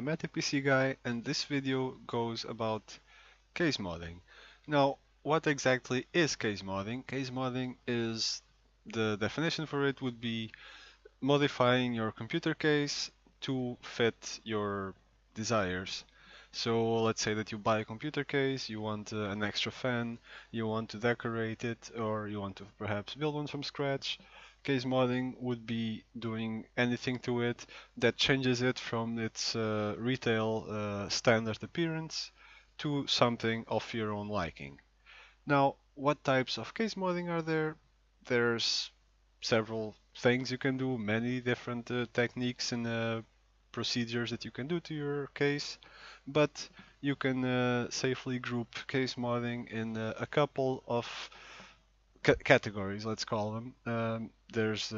I'm PC Guy, and this video goes about case modding. Now, what exactly is case modding? Case modding is the definition for it would be modifying your computer case to fit your desires. So let's say that you buy a computer case, you want an extra fan, you want to decorate it, or you want to perhaps build one from scratch. Case modding would be doing anything to it that changes it from its retail standard appearance to something of your own liking. Now, what types of case modding are there? There's several things you can do, many different techniques and procedures that you can do to your case, but you can safely group case modding in a couple of categories, let's call them. There's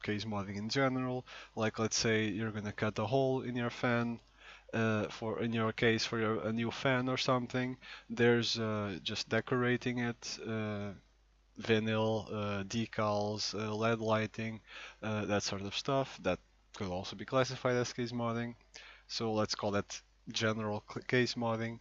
case modding in general, like let's say you're gonna cut a hole in your fan for in your case for a new fan or something. There's just decorating it, vinyl, decals, LED lighting, that sort of stuff. That could also be classified as case modding. So let's call that general case modding.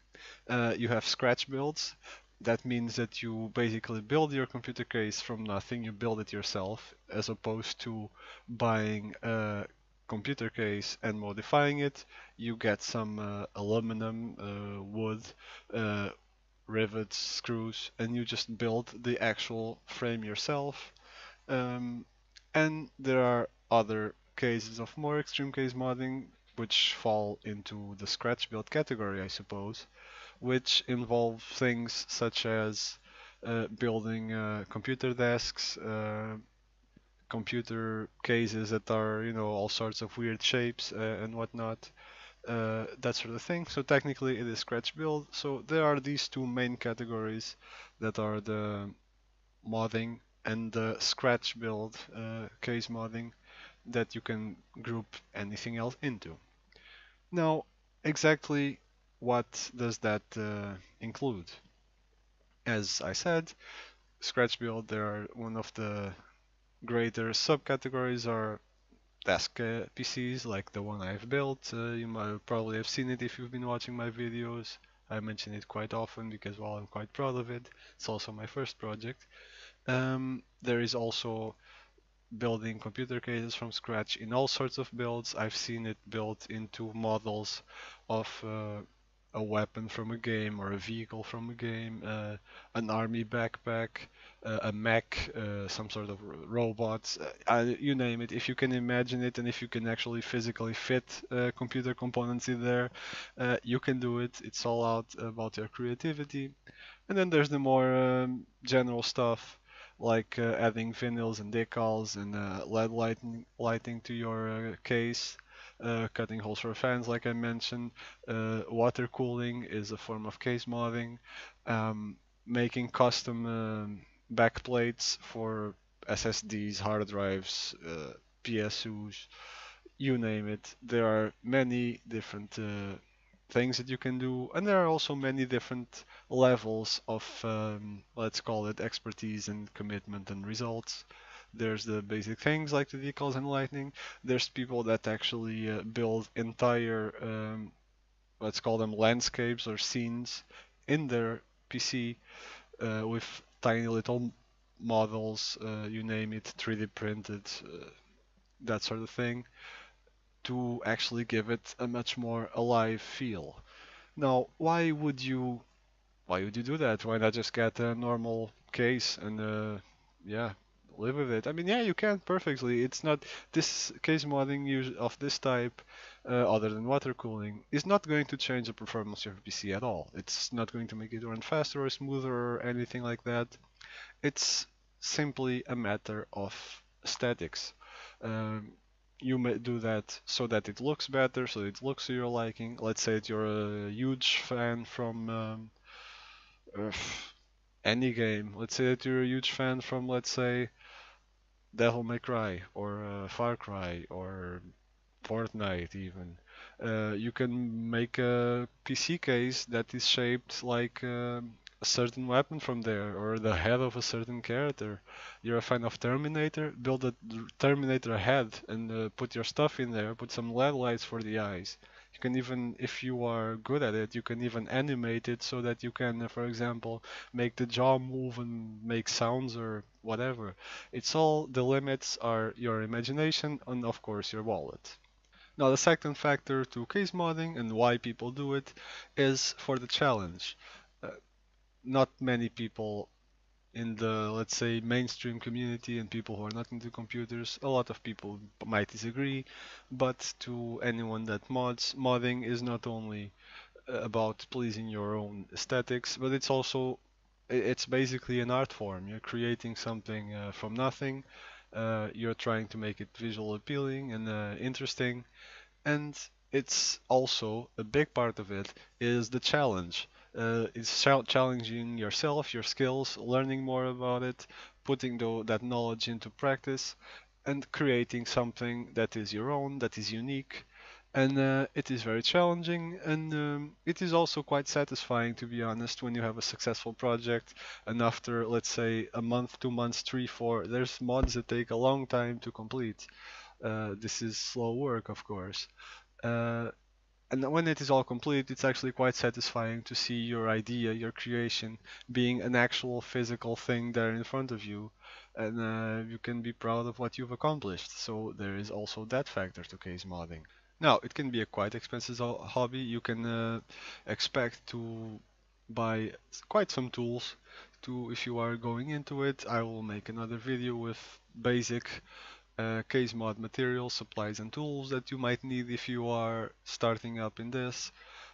You have scratch builds. That means that you basically build your computer case from nothing. You build it yourself, as opposed to buying a computer case and modifying it. You get some aluminum, wood, uh, rivets, screws, and you just build the actual frame yourself. Um, and there are other cases of more extreme case modding, which fall into the scratch build category, I suppose, which involve things such as building computer desks, computer cases that are, all sorts of weird shapes and whatnot, that sort of thing. So technically it is scratch build. So there are these two main categories that are the modding and the scratch build case modding that you can group anything else into. Now, exactly what does that include? As I said, scratch build, there are one of the greater subcategories are desk PCs like the one I've built. You might probably have seen it if you've been watching my videos. I mention it quite often because, well, I'm quite proud of it. It's also my first project. There is also building computer cases from scratch in all sorts of builds. I've seen it built into models of a weapon from a game or a vehicle from a game, an army backpack, a mech, some sort of robots, you name it. If you can imagine it and if you can actually physically fit computer components in there, you can do it. It's all out about your creativity. And then there's the more general stuff like adding vinyls and decals and LED lighting to your case, cutting holes for fans, like I mentioned. Water cooling is a form of case modding. Making custom backplates for SSDs, hard drives, PSUs, you name it. There are many different things that you can do, and there are also many different levels of, let's call it, expertise and commitment and results. There's the basic things like the decals and lighting. There's people that actually build entire, let's call them landscapes or scenes in their PC with tiny little models, you name it, 3D printed, that sort of thing, to actually give it a much more alive feel. Now, why would you do that? Why not just get a normal case and yeah, live with it? I mean, yeah, you can perfectly. It's not this case modding of this type, other than water cooling, is not going to change the performance of your PC at all. It's not going to make it run faster or smoother or anything like that. It's simply a matter of aesthetics. Um, you may do that so that it looks better, so it looks to your liking. Let's say that you're a huge fan from uh, any game. Let's say that you're a huge fan from, let's say, Devil May Cry or Far Cry or Fortnite even. You can make a PC case that is shaped like a certain weapon from there or the head of a certain character. You're a fan of Terminator, build a Terminator head and put your stuff in there, put some LED lights for the eyes. You You can even, if you are good at it, you can even animate it so that you can, for example, make the jaw move and make sounds or whatever. It's all, the limits are your imagination and of course your wallet. Now, the second factor to case modding and why people do it is for the challenge. Uh, Not many people in the, let's say, mainstream community and people who are not into computers, a lot of people might disagree, but to anyone that mods, modding is not only about pleasing your own aesthetics, but it's also, it's basically an art form. You're creating something from nothing. You're trying to make it visual appealing and interesting, and it's also a big part of it is the challenge. It's challenging yourself, your skills, learning more about it, putting that knowledge into practice, and creating something that is your own, that is unique. And it is very challenging, and it is also quite satisfying, to be honest, when you have a successful project. And after, let's say, a month, 2 months, three, four, there's mods that take a long time to complete. This is slow work, of course. Uh, and when it is all complete, it's actually quite satisfying to see your idea, your creation, being an actual physical thing there in front of you, and you can be proud of what you've accomplished. So there is also that factor to case modding. Now, it can be a quite expensive hobby. You can expect to buy quite some tools to if you are going into it. I will make another video with basic case mod materials, supplies, and tools that you might need if you are starting up in this.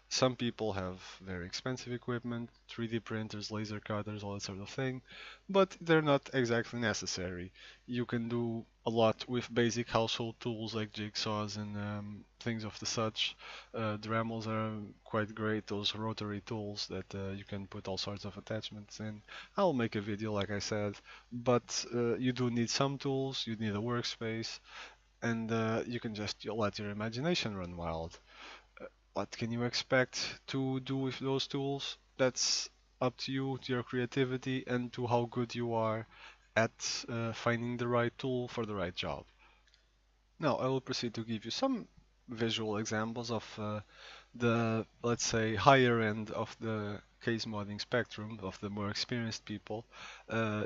Some people have very expensive equipment, 3D printers, laser cutters, all that sort of thing, but they're not exactly necessary. You can do a lot with basic household tools like jigsaws and things of the such. Dremels are quite great, those rotary tools that you can put all sorts of attachments in. I'll make a video, like I said, but you do need some tools, you need a workspace, and you can just let your imagination run wild. What can you expect to do with those tools? That's up to you, to your creativity, and to how good you are at finding the right tool for the right job. Now, I will proceed to give you some visual examples of the, let's say, higher end of the case modding spectrum of the more experienced people.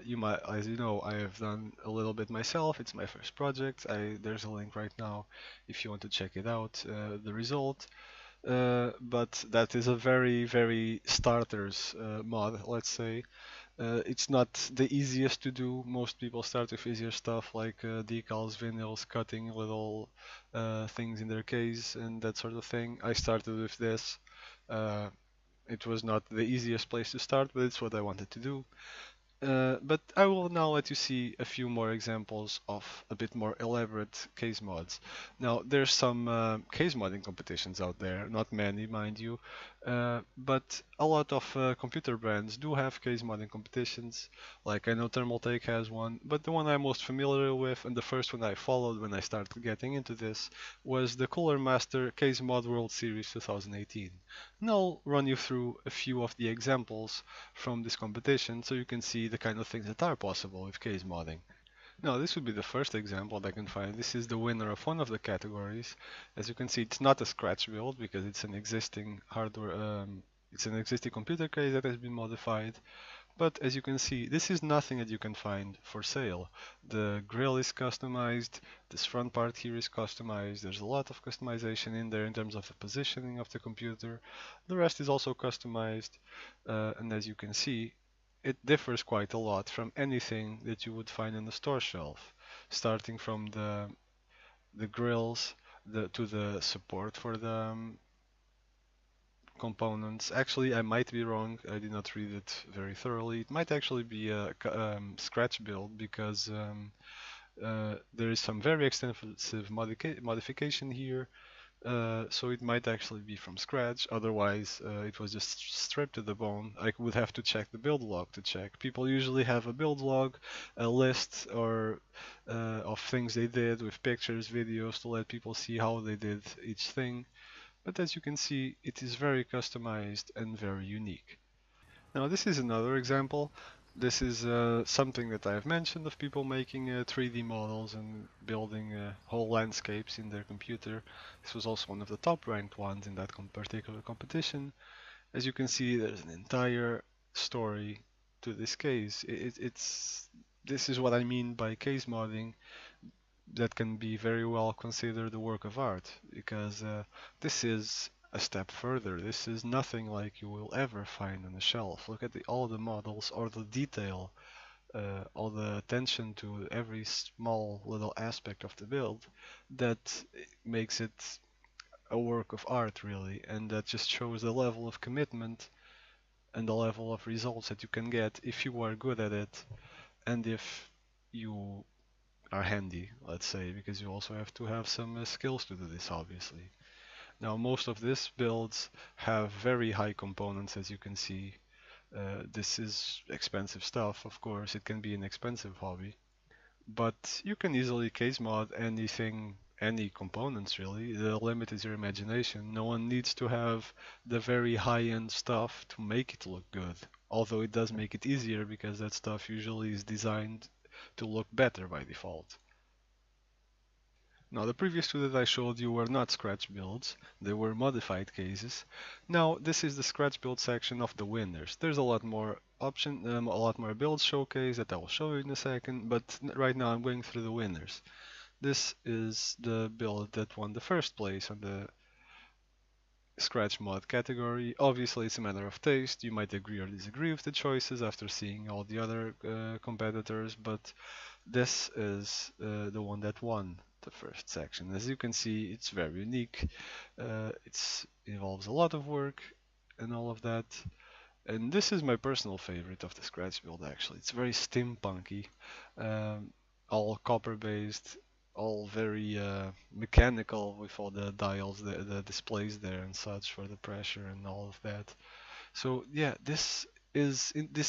You might, as you know, I have done a little bit myself. It's my first project. There's a link right now if you want to check it out, the result. But that is a very, very starters mod, let's say. It's not the easiest to do. Most people start with easier stuff like decals, vinyls, cutting little things in their case and that sort of thing. I started with this. Uh, it was not the easiest place to start, but it's what I wanted to do. But I will now let you see a few more examples of a bit more elaborate case mods. Now, there's some case modding competitions out there, not many, mind you, but a lot of computer brands do have case modding competitions. Like I know Thermaltake has one, but the one I'm most familiar with and the first one I followed when I started getting into this was the Cooler Master Case Mod World Series 2018. And I'll run you through a few of the examples from this competition so you can see the kind of things that are possible with case modding. Now, this would be the first example that I can find. This is the winner of one of the categories. As you can see, it's not a scratch build because it's an existing hardware, it's an existing computer case that has been modified. But as you can see, this is nothing that you can find for sale. The grill is customized, this front part here is customized, there's a lot of customization in there in terms of the positioning of the computer. The rest is also customized, and as you can see, it differs quite a lot from anything that you would find on the store shelf, starting from the grills, to the support for the components. Actually, I might be wrong. I did not read it very thoroughly. It might actually be a scratch build because there is some very extensive modification here. So it might actually be from scratch. Otherwise, it was just stripped to the bone. I would have to check the build log to check. People usually have a build log, a list or of things they did with pictures, videos to let people see how they did each thing. But as you can see, it is very customized and very unique. Now this is another example. This is something that I've mentioned of people making 3D models and building whole landscapes in their computer. This was also one of the top ranked ones in that particular competition. As you can see, there's an entire story to this case. This is what I mean by case modding that can be very well considered a work of art because this is a step further. This is nothing like you will ever find on a shelf. Look at all the models or the detail, all the attention to every small little aspect of the build that makes it a work of art really, and that just shows the level of commitment and the level of results that you can get if you are good at it and if you are handy, let's say, because you also have to have some skills to do this, obviously. Now, most of these builds have very high components, as you can see. This is expensive stuff, of course. It can be an expensive hobby, but you can easily case mod anything, any components really. The limit is your imagination. No one needs to have the very high-end stuff to make it look good. Although it does make it easier because that stuff usually is designed to look better by default. Now, the previous two that I showed you were not scratch builds, they were modified cases. Now, this is the scratch build section of the winners. There's a lot more a lot more builds showcase that I will show you in a second, but right now I'm going through the winners. This is the build that won the first place on the scratch mod category. Obviously, it's a matter of taste. You might agree or disagree with the choices after seeing all the other competitors, but this is the one that won the first section. As you can see, it's very unique. It involves a lot of work and all of that. And this is my personal favorite of the scratch build actually. It's very steampunky, um, all copper based, all very mechanical with all the dials, the displays there and such for the pressure and all of that. So yeah, this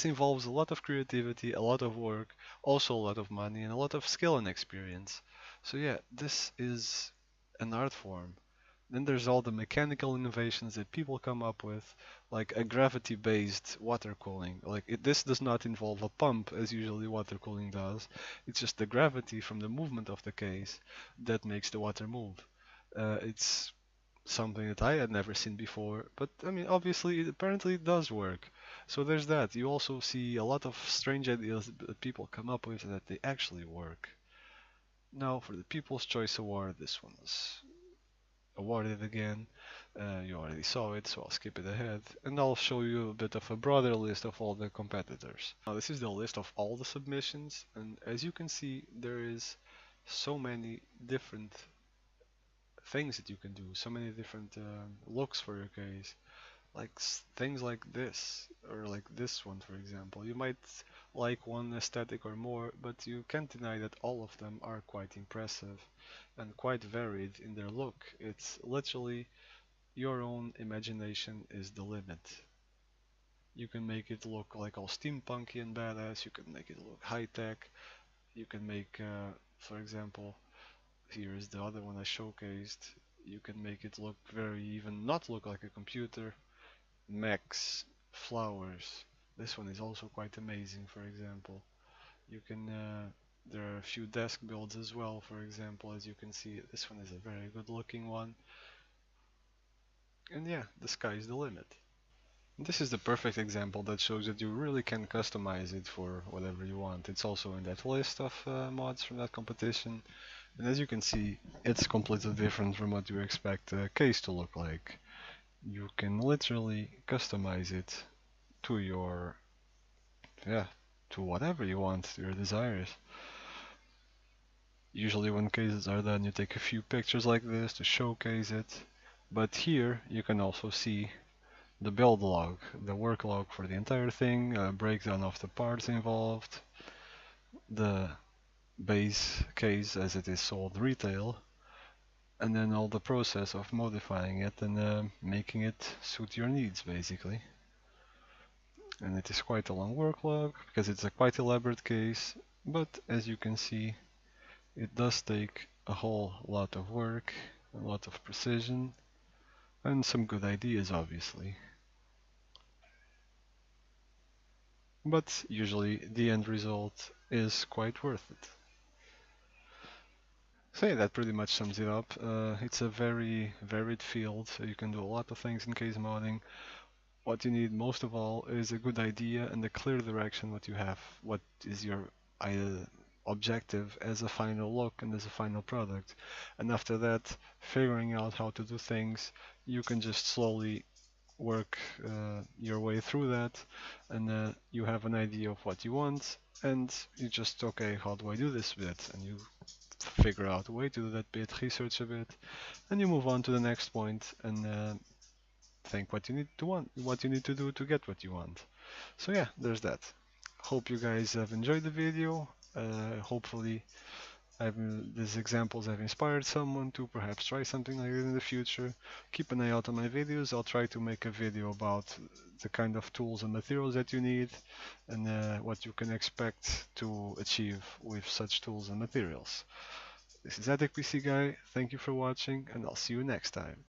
involves a lot of creativity, a lot of work, also a lot of money, and a lot of skill and experience. So yeah, this is an art form. Then there's all the mechanical innovations that people come up with, like a gravity-based water cooling. This does not involve a pump as usually water cooling does. It's just the gravity from the movement of the case that makes the water move. It's something that I had never seen before, but I mean, obviously, it apparently does work. So there's that. You also see a lot of strange ideas that people come up with that they actually work. Now, for the People's Choice Award, this one was awarded again. You already saw it, so I'll skip it ahead, and I'll show you a bit of a broader list of all the competitors. Now, this is the list of all the submissions, and as you can see, there is so many different things that you can do, so many different looks for your case, like things like this, or like this one, for example. You might like one aesthetic or more, but you can't deny that all of them are quite impressive and quite varied in their look. It's literally your own imagination is the limit. You can make it look like all steampunky and badass, you can make it look high tech, you can make, for example, here is the other one I showcased. You can make it look very even not look like a computer. Mechs, flowers. This one is also quite amazing, for example. You can there are a few desk builds as well, for example, as you can see. This one is a very good looking one. And yeah, the sky is the limit. This is the perfect example that shows that you really can customize it for whatever you want. It's also in that list of mods from that competition. And as you can see, it's completely different from what you expect a case to look like. You can literally customize it to your, yeah, to whatever you want, to your desires. Usually when cases are done, you take a few pictures like this to showcase it. But here you can also see the build log, the work log for the entire thing, a breakdown of the parts involved, the base case as it is sold retail, and then all the process of modifying it and making it suit your needs basically. And it is quite a long work log because it's a quite elaborate case, but as you can see, it does take a whole lot of work, a lot of precision, and some good ideas obviously. but usually the end result is quite worth it. So yeah, that pretty much sums it up. It's a very varied field, so you can do a lot of things in case modding. What you need most of all is a good idea and a clear direction what you have, what is your uh, objective as a final look and as a final product. And after that, figuring out how to do things, you can just slowly work your way through that, and you have an idea of what you want, and you just, okay, how do I do this bit? And you figure out a way to do that bit, research a bit, and you move on to the next point and think what you need to do to get what you want. So yeah, there's that. Hope you guys have enjoyed the video. Hopefully, these examples have inspired someone to perhaps try something like this in the future. Keep an eye out on my videos. I'll try to make a video about the kind of tools and materials that you need and what you can expect to achieve with such tools and materials. This is Attic PC Guy. Thank you for watching, and I'll see you next time.